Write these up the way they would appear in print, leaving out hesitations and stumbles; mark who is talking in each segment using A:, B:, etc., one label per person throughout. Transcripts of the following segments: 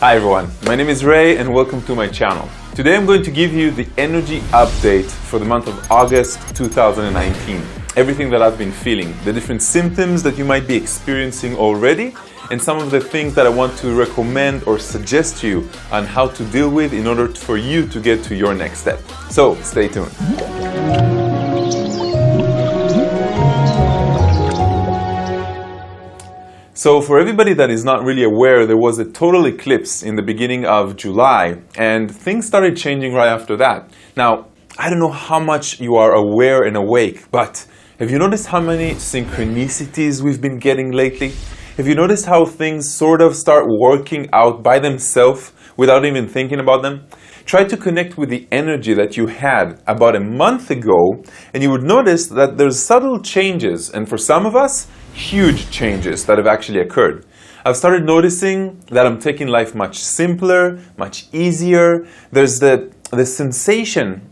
A: Hi everyone, my name is Ray and welcome to my channel. Today I'm going to give you the energy update for the month of August 2019. Everything that I've been feeling, the different symptoms that you might be experiencing already, and some of the things that I want to recommend or suggest to you on how to deal with in order for you to get to your next step. So stay tuned. So for everybody that is not really aware, there was a total eclipse in the beginning of July and things started changing right after that. Now, I don't know how much you are aware and awake, but have you noticed how many synchronicities we've been getting lately? Have you noticed how things sort of start working out by themselves without even thinking about them? Try to connect with the energy that you had about a month ago and you would notice that there's subtle changes, and for some of us, huge changes that have actually occurred. I've started noticing that I'm taking life much simpler, much easier. There's the sensation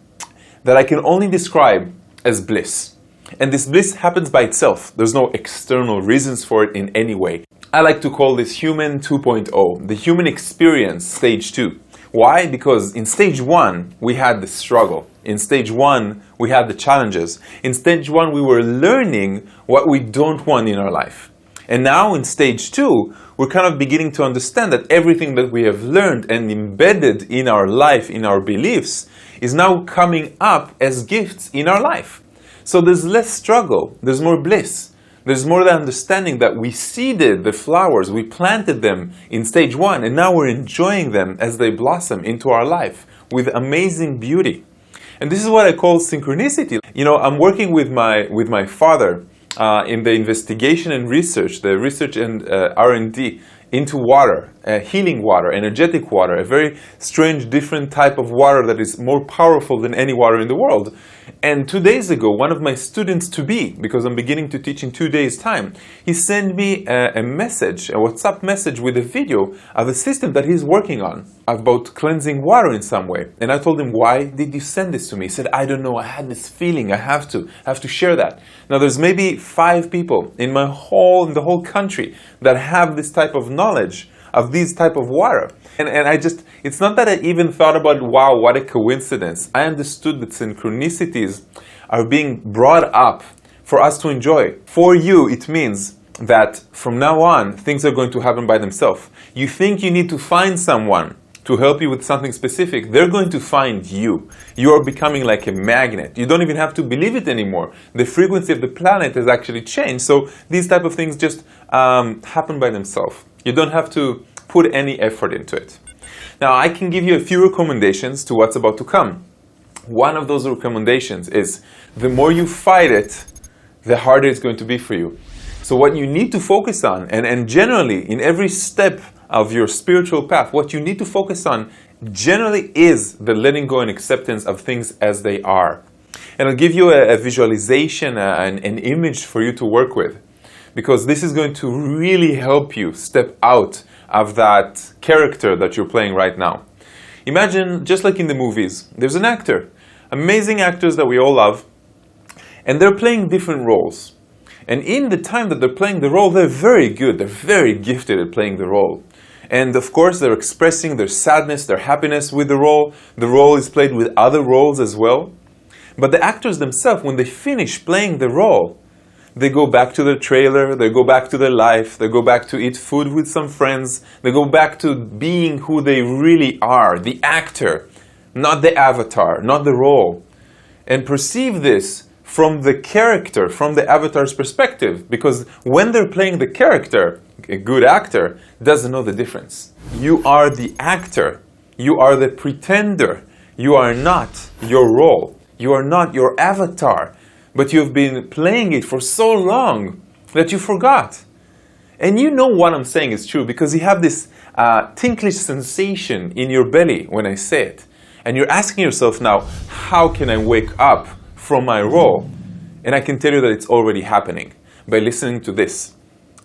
A: that I can only describe as bliss. And this bliss happens by itself. There's no external reasons for it in any way. I like to call this human 2.0, the human experience stage 2. Why? Because in stage 1, we had the struggle. In stage 1, we had the challenges. In stage 1, we were learning what we don't want in our life. And now in stage 2, we're kind of beginning to understand that everything that we have learned and embedded in our life, in our beliefs, is now coming up as gifts in our life. So there's less struggle, there's more bliss. There's more the understanding that we seeded the flowers, we planted them in stage 1, and now we're enjoying them as they blossom into our life with amazing beauty. And this is what I call synchronicity. You know, I'm working with my father in the investigation and research, the research and R&D into water, healing water, energetic water, a very strange, different type of water that is more powerful than any water in the world. And 2 days ago, one of my students to be, because I'm beginning to teach in 2 days' time, he sent me a message, a WhatsApp message with a video of a system that he's working on about cleansing water in some way. And I told him, why did you send this to me? He said, I don't know, I had this feeling, I have to share that. Now there's maybe 5 people in the whole country that have this type of knowledge of these type of water. And it's not that I even thought about, wow, what a coincidence. I understood that synchronicities are being brought up for us to enjoy. For you, it means that from now on, things are going to happen by themselves. You think you need to find someone to help you with something specific, they're going to find you. You are becoming like a magnet. You don't even have to believe it anymore. The frequency of the planet has actually changed, so these type of things just happen by themselves. You don't have to put any effort into it. Now, I can give you a few recommendations to what's about to come. One of those recommendations is, the more you fight it, the harder it's going to be for you. So what you need to focus on, and generally in every step of your spiritual path, what you need to focus on generally is the letting go and acceptance of things as they are. And I'll give you a visualization, an image for you to work with, because this is going to really help you step out of that character that you're playing right now. Imagine, just like in the movies, there's an actor, amazing actors that we all love, and they're playing different roles. And in the time that they're playing the role, they're very good, they're very gifted at playing the role. And of course, they're expressing their sadness, their happiness with the role. The role is played with other roles as well. But the actors themselves, when they finish playing the role, they go back to their trailer, they go back to their life, they go back to eat food with some friends, they go back to being who they really are, the actor, not the avatar, not the role. And perceive this from the character, from the avatar's perspective, because when they're playing the character, a good actor doesn't know the difference. You are the actor, you are the pretender, you are not your role, you are not your avatar. But you've been playing it for so long that you forgot. And you know what I'm saying is true, because you have this tinklish sensation in your belly when I say it. And you're asking yourself now, how can I wake up from my role? And I can tell you that it's already happening by listening to this,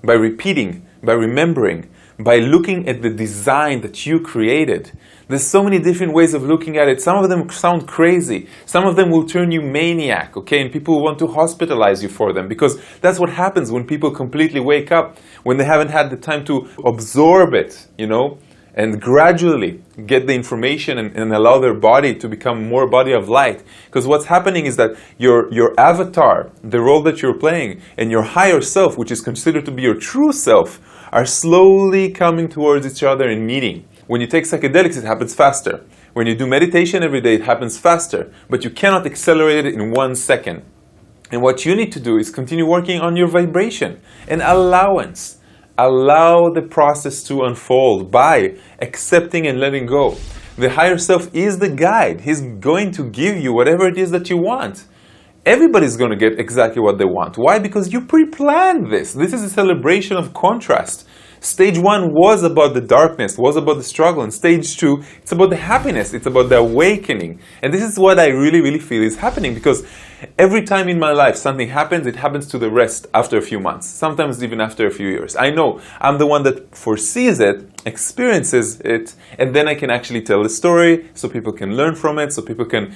A: by repeating, by remembering, by looking at the design that you created. There's so many different ways of looking at it. Some of them sound crazy. Some of them will turn you maniac, okay? And people want to hospitalize you for them, because that's what happens when people completely wake up, when they haven't had the time to absorb it, you know? and gradually get the information and allow their body to become more body of light. Because what's happening is that your avatar, the role that you're playing, and your higher self, which is considered to be your true self, are slowly coming towards each other and meeting. When you take psychedelics, it happens faster. When you do meditation every day, it happens faster. But you cannot accelerate it in 1 second. And what you need to do is continue working on your vibration and allowance. Allow the process to unfold by accepting and letting go. The higher self is the guide. He's going to give you whatever it is that you want. Everybody's going to get exactly what they want. Why? Because you pre-planned this. This is a celebration of contrast. Stage 1 was about the darkness, was about the struggle. And stage 2, it's about the happiness. It's about the awakening. And this is what I really feel is happening, because every time in my life something happens, it happens to the rest after a few months, sometimes even after a few years. I know I'm the one that foresees it, experiences it, and then I can actually tell the story so people can learn from it, so people can,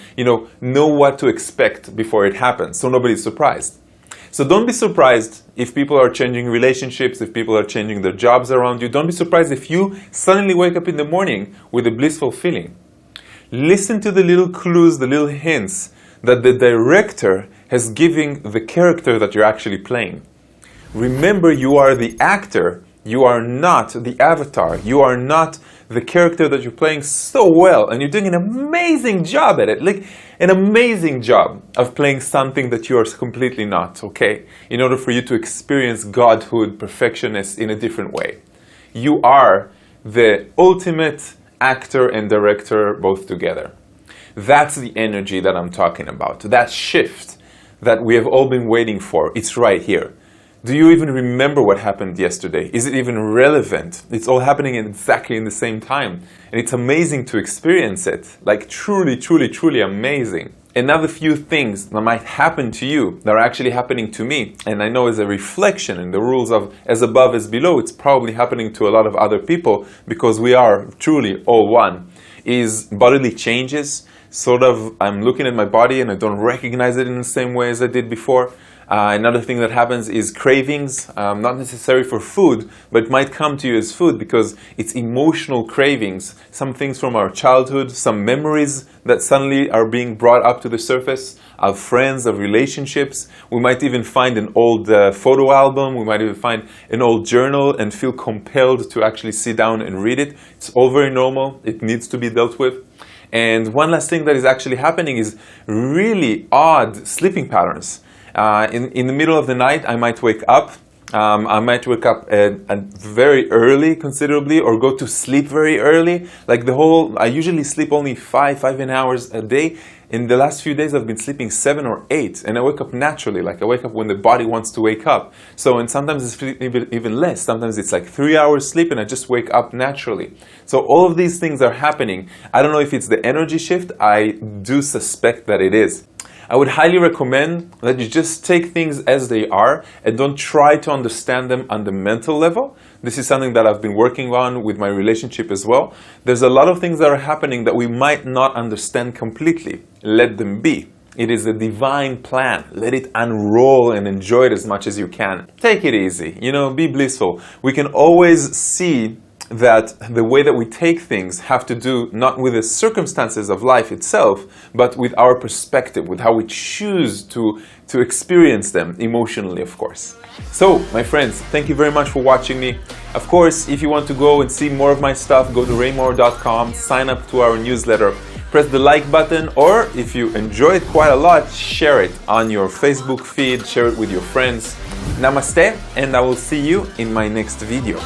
A: know what to expect before it happens, so nobody's surprised. So don't be surprised if people are changing relationships, if people are changing their jobs around you. Don't be surprised if you suddenly wake up in the morning with a blissful feeling. Listen to the little clues, the little hints that the director has given the character that you're actually playing. Remember, you are the actor. You are not the avatar. You are not the character that you're playing so well, and you're doing an amazing job at it. Like an amazing job of playing something that you are completely not, okay? In order for you to experience godhood, perfectionist in a different way. You are the ultimate actor and director both together. That's the energy that I'm talking about. That shift that we have all been waiting for. It's right here. Do you even remember what happened yesterday? Is it even relevant? It's all happening exactly in the same time. And it's amazing to experience it. Like truly amazing. Another few things that might happen to you that are actually happening to me, and I know as a reflection in the rules of as above as below, it's probably happening to a lot of other people because we are truly all one, is bodily changes. Sort of, I'm looking at my body and I don't recognize it in the same way as I did before. Another thing that happens is cravings, not necessary for food, but it might come to you as food because it's emotional cravings. Some things from our childhood, some memories that suddenly are being brought up to the surface of friends, of relationships. We might even find an old photo album. We might even find an old journal and feel compelled to actually sit down and read it. It's all very normal. It needs to be dealt with. And one last thing that is actually happening is really odd sleeping patterns. In the middle of the night, I might wake up. I might wake up very early, considerably, or go to sleep very early. Like I usually sleep only 5 hours a day. In the last few days, I've been sleeping 7 or 8, and I wake up naturally. Like I wake up when the body wants to wake up. And sometimes it's even less. Sometimes it's like 3 hours sleep, and I just wake up naturally. So all of these things are happening. I don't know if it's the energy shift. I do suspect that it is. I would highly recommend that you just take things as they are and don't try to understand them on the mental level. This is something that I've been working on with my relationship as well. There's a lot of things that are happening that we might not understand completely. Let them be. It is a divine plan. Let it unroll and enjoy it as much as you can. Take it easy. Be blissful. We can always see that the way that we take things have to do not with the circumstances of life itself, but with our perspective, with how we choose to experience them emotionally, of course. So, my friends, thank you very much for watching me. Of course, if you want to go and see more of my stuff, go to raymour.com, sign up to our newsletter, press the like button, or if you enjoy it quite a lot, share it on your Facebook feed, share it with your friends. Namaste, and I will see you in my next video.